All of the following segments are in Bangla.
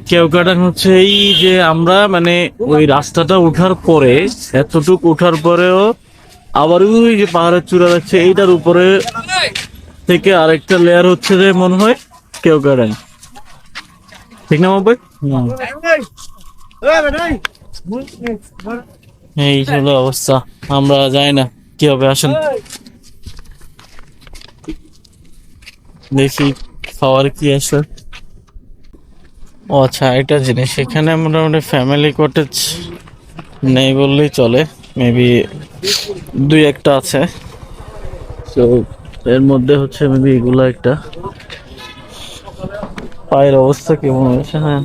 কেওক্রাডাং হচ্ছে এই যে আমরা মানে ওই রাস্তাটা ওঠার পরে এতটুকু ওঠার পরেও আবার ওই যে পাহাড়ের চূড়া যাচ্ছে এইটার উপরে থেকে আরেকটা লেয়ার হচ্ছে যে মনে হয় কেওক্রাডাং, ঠিক না বাবা? এই হলো অবস্থা, আমরা যাই না কি হবে, আসেন দেখি খাওয়ার কি আসে। ও আচ্ছা, এটা জিনিস এখানে মোটামুটি ফ্যামিলি কটেজ নেই বললেই চলে, মেবি দুই একটা আছে। তো এর মধ্যে হচ্ছে মেবি এগুলো একটা। পায়ের অবস্থা কেমন হয়েছে? হ্যাঁ,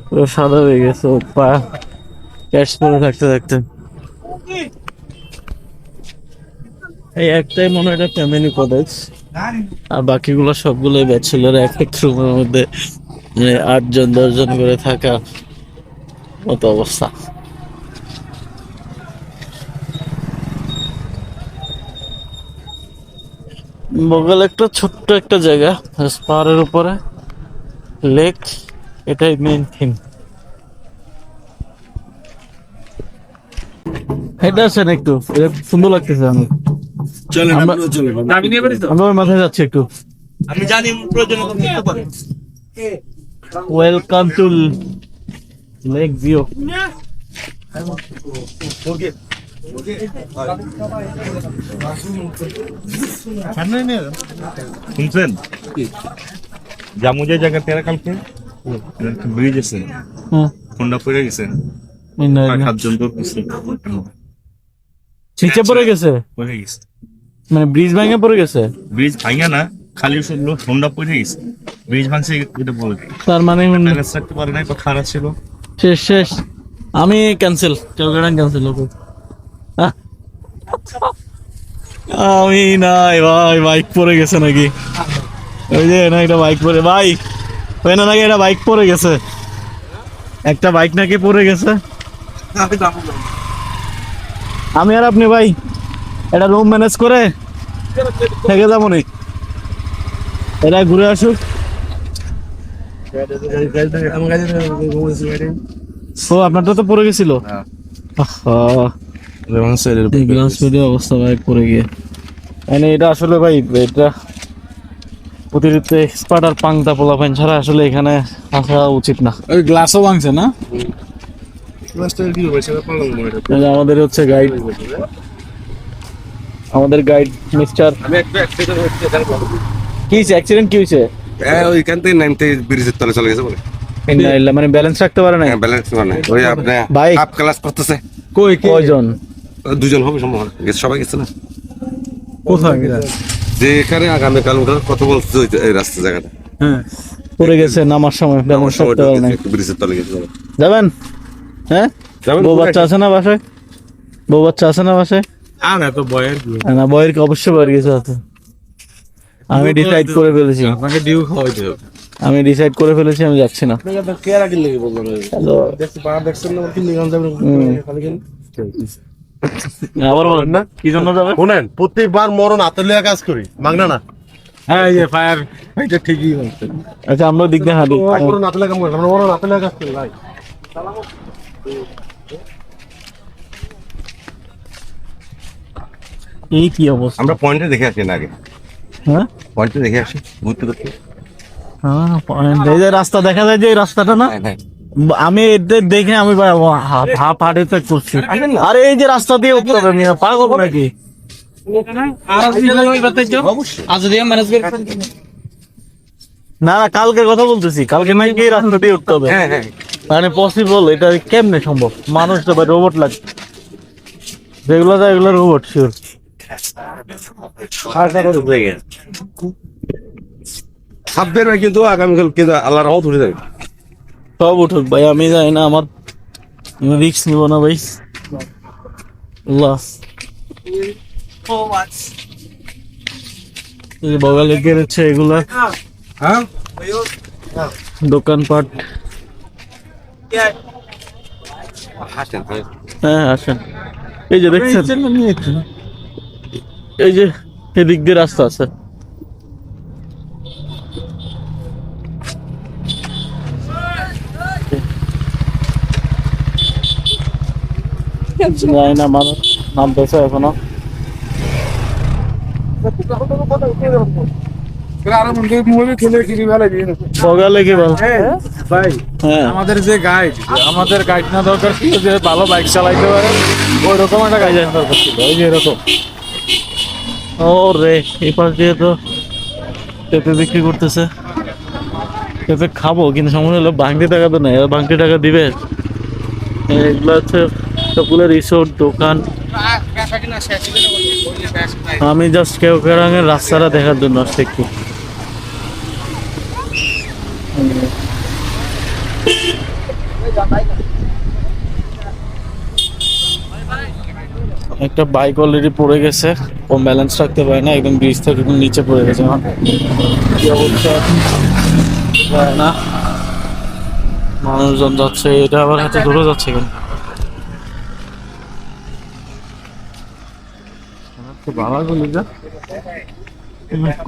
পুরো সাদা হয়ে গেছে পা, ক্যাশ করে থাকতে থাকতে। এই একটাই মনে হয় এটা ফ্যামিলি কটেজ, আর বাকিগুলো সবগুলোই ব্যাচেলর, এক এক রুমের মধ্যে 8 জন 10 জন করে থাকা মতো অবস্থা। বগল একটা ছোট্ট একটা জায়গা, পাহাড়ের উপরে লেক, এটাই মেইন থিম। এটা আছেন একটু, এটা সুন্দর লাগতেছে। আমরা ওই মাথায় যাচ্ছি একটু। আমি জানি প্রয়োজন করতে পারে। Welcome to lake view. শুনছেন জামু যে জায়গা তেরা কালকে ব্রিজ আছে, ফোনটা পড়ে গেছে, 7 জন তো নিচে পড়ে গেছে, পড়ে গেছে, মানে ব্রিজ ভেঙে পড়ে গেছে। ব্রিজ ভাঙা না, খালি শুনলো ফোনটা পড়ে গেছে, ব্রিজ ভাঙছে এটা বলে তার মানে রাখতে পারে না, খারাপ ছিল। শেষ শেষ, আমি ক্যান্সেল, কেওক্রাডাং ক্যান্সেল। ওকে আমি নাই ভাই, বাইক পড়ে গেছে নাকি? ওই যে না, একটা বাইক পড়ে, ভাই ওই না নাকি একটা বাইক পড়ে গেছে, একটা বাইক নাকি পড়ে গেছে। আমি আর আপনি ভাই একটা রুম ম্যানেজ করে থেকে যাবো নি, এটা ঘুরে আসুক। ও আপনারটা তো পড়ে গেছিল। অবস্থা ভাই পড়ে গিয়ে, মানে এটা আসলে ভাই এটা অতিরিক্ত এক্সপার্ট আর পাংতা পোলাপাইন ছাড়া আসলে এখানে আসা উচিত না। ওই গ্লাসও ভাঙছে না? আমাদের হচ্ছে গাইড, আমাদের গাইড মিস্টার। কি হয়েছে, অ্যাক্সিডেন্ট কি হয়েছে? ওইখান থেকে নামতে ব্রিজের তলে চলে গেছে বলে, মানে ব্যালেন্স রাখতে পারে না, ব্যালেন্স মানে ওই আপনার বাইক হাফ ক্লাস করতেছে। কয়জন? 2 জন হবে সম্ভব, সবাই গেছে না। কোথায় যে এখানে আগামীকাল ওঠার কথা বলছে এই রাস্তা জায়গাটা, হ্যাঁ পড়ে গেছে, নামার সময় ব্যালেন্স রাখতে পারে না। ব্রিজের তলে গেছে। যাবেন? হ্যাঁ, বউ বাচ্চা আছে না বাসায়? বউ বাচ্চা আছে না বাসায়? আর এত বয়ের না, বয়ের কি অবশ্যই বয়ের কিছু আছে। আমি ডিসাইড করে ফেলেছি, আপনাকে ডিউ খাওয়াইতে হবে। আমি ডিসাইড করে ফেলেছি, আমি যাচ্ছি না। আবার বলেন না কি জন্য যাবে? শুনেন, প্রত্যেকবার মরণ আতলিয়া কাজ করি, মাগনা না। হ্যাঁ, এই যে ফায়ার, এটা ঠিকই বলছে। আচ্ছা, আমরা দিক দিয়ে হাঁটি। মরণ আতলিয়া কাজ করি, আমরা মরণ আতলিয়া কাজ করি ভাই। এই কি অবস্থা? আমরা পয়েন্টে দেখে আসি না আগে, হ্যাঁ পয়েন্টে দেখে আসি ঘুরতে ঘুরতে। এই যে রাস্তা দেখা যায়, যে এই রাস্তাটা না, আমি এটা দেখে আমি হাফ হার্ট অ্যাটাক করছি। আরে এই যে রাস্তা দিয়ে উঠতে হবে, আমি পাগল নাকি? না না, কালকে কথা বলতেছি, কালকে নাকি এই রাস্তা দিয়ে উঠতে হবে। মানে পসিবল, এটা কেমনে সম্ভব? মানুষ তো রোবট লাগে, যেগুলো যায় এগুলো রোবট শিওর। সাবধান ভাই, কিন্তু আগামীকাল কিন্তু আল্লাহর রহমত উঠে যাবে। সব উঠুক ভাই, আমি যাই না, আমার রিস্ক নিব না ভাই। বগালে গেড়েছে এগুলা, দোকানপাট। হ্যাঁ আসেন, এই যে দেখছেন, এই যে এদিক দিয়ে রাস্তা আছে। জানি না মানুষ নামতেছে এখনো। সকালে কি বল? ভাই হ্যাঁ আমাদের যে গাইড, আমাদের গাইড না দরকার ছিল যে ভালো বাইক চালাইতে পারে, ওই রকম একটা গাইড দরকার ছিল, এই যে এরকম। ও রে, এই পাশ দিয়ে তো পেঁপে বিক্রি করতেছে। পেঁপে খাবো, কিন্তু সমস্যা হলো ভাঙতি টাকা তো নেই। এরা ভাঙতি টাকা দিবে? এগুলো হচ্ছে সবগুলো রিসোর্ট, দোকান। আমি জাস্ট কেওক্রাঙের রাস্তাটা দেখার জন্য আসছি একটু। একটা বাইক অলরেডি পড়ে গেছে, ও ব্যালেন্স রাখতে পারে না, একদম ব্রিজ থেকে একদম নিচে পড়ে গেছে। আমার কি অবস্থা জানি না। মানুষজন যাচ্ছে, এটা আবার হাতে ধরে যাচ্ছে কেন?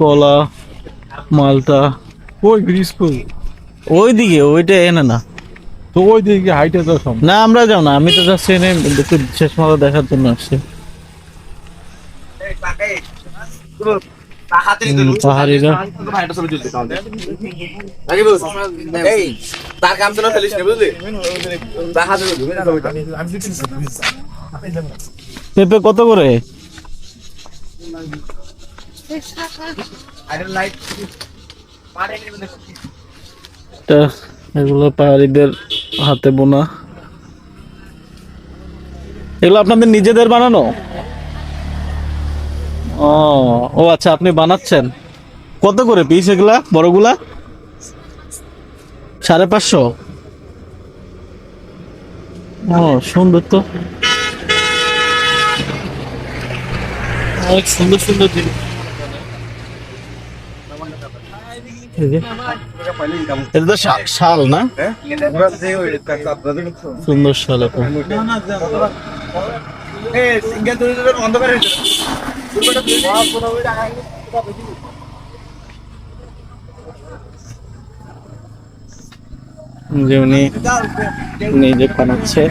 কলা, মালটা ওই ব্রিজ কই? ওইদিকে, ওইটা এনে না। তো ওই দিকে হাইটে তো সম্ভব। না আমরা যাও না, আমি তো যাচ্ছি এনে একটু শেষ মাথা দেখার জন্য আসছি। পাহাড়িরা তার কাম তো না ফেলিস না, বুঝলি? পেঁপে কত করে? এগুলো পাহাড়িদের হাতে বোনা। এগুলো আপনাদের নিজেদের বানানো? ও ও আচ্ছা, আপনি বানাচ্ছেন। কত করে পিস এগুলা বড়গুলা? 550? ও সুন্দর তো, অনেক সুন্দর সুন্দর জিনিস। এই যে, এটা তো শাল না? সুন্দর শাল এটা। যে উনি নিজে বানাচ্ছে।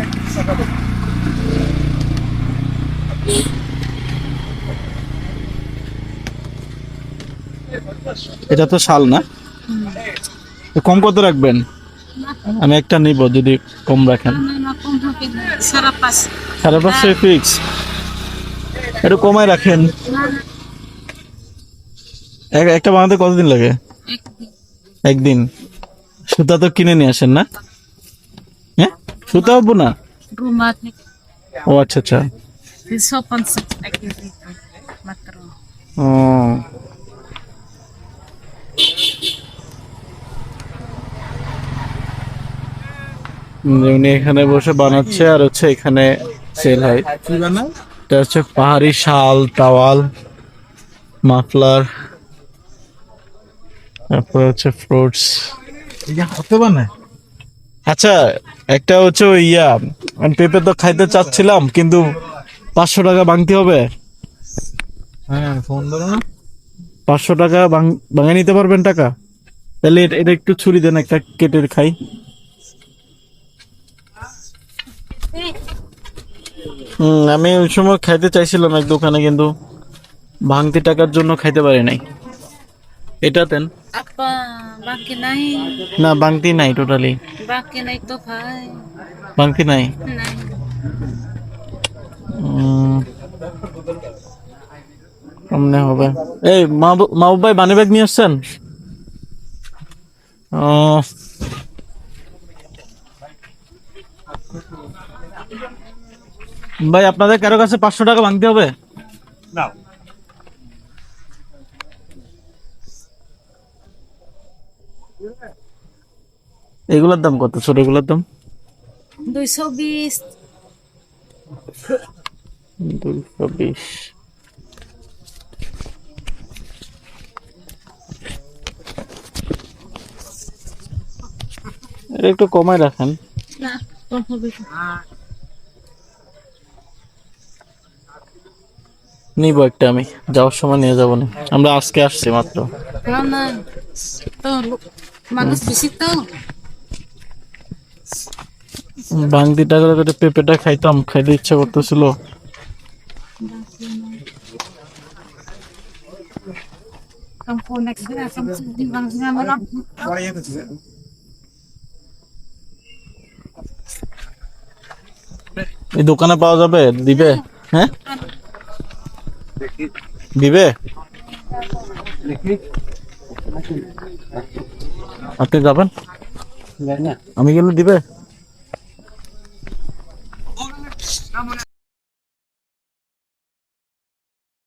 এটা তো শাল না? তো কম কত রাখবেন? আমি একটা নিব, যদি কম রাখেন। 550 ফিক্স। একটু কমায় রাখেন। একটা বানাতে কতদিন লাগে? একদিন। সুতা তো কিনে নিয়ে আসেন না? হ্যাঁ, সুতা হবো না? ও আচ্ছা আচ্ছা। ও উনি এখানে বসে বানাচ্ছে, আর হচ্ছে এখানে সেল হয়। এটা হচ্ছে পাহাড়ি শাল, টাওয়াল, মাফলার, তারপর হচ্ছে ফ্রুটস। হতে বানায়। আচ্ছা, একটা হচ্ছে ওই আমি পেঁপে তো খাইতে চাচ্ছিলাম, কিন্তু 500 টাকা ভাঙতে হবে। হ্যাঁ, ফোন ধরো না। 500 টাকা ভাঙে নিতে পারবেন টাকা? তাহলে এটা একটু ছুরি দেন, একটা কেটে খাই। আমি ওই সময় খাইতে চাইছিলাম এক দোকানে, কিন্তু ভাঙতি টাকার জন্য খাইতে পারি নাই। এটা দেন। Apa bangke naik? না, ভাঙতি নাই, totally Bangke naik tuh hai. ভাঙতি নাই। Naik. সামনে হবে। এই মাহবুব ভাই, বানি ব্যাগ নিয়ে আসছেন? ভাই, আপনাদের কারো কাছে 500 টাকা ভাঙতে হবে? না, এগুলোর দাম কত? ছোটগুলোর দাম 220. 220। এটা একটু কমায় রাখেন। Nah, kau mau নিব একটা, আমি যাওয়ার সময় নিয়ে যাবো না, আমরা আজকে আসছি মাত্র। Mana? Tuh, manus di situ. ভাঙতি টাকা করে পেঁপেটা খাইতাম, খাইতে ইচ্ছা করতেছিল। এই দোকানে পাওয়া যাবে? দিবে? হ্যাঁ দিবে? আপনি যাবেন? আমি গেলে দিবে?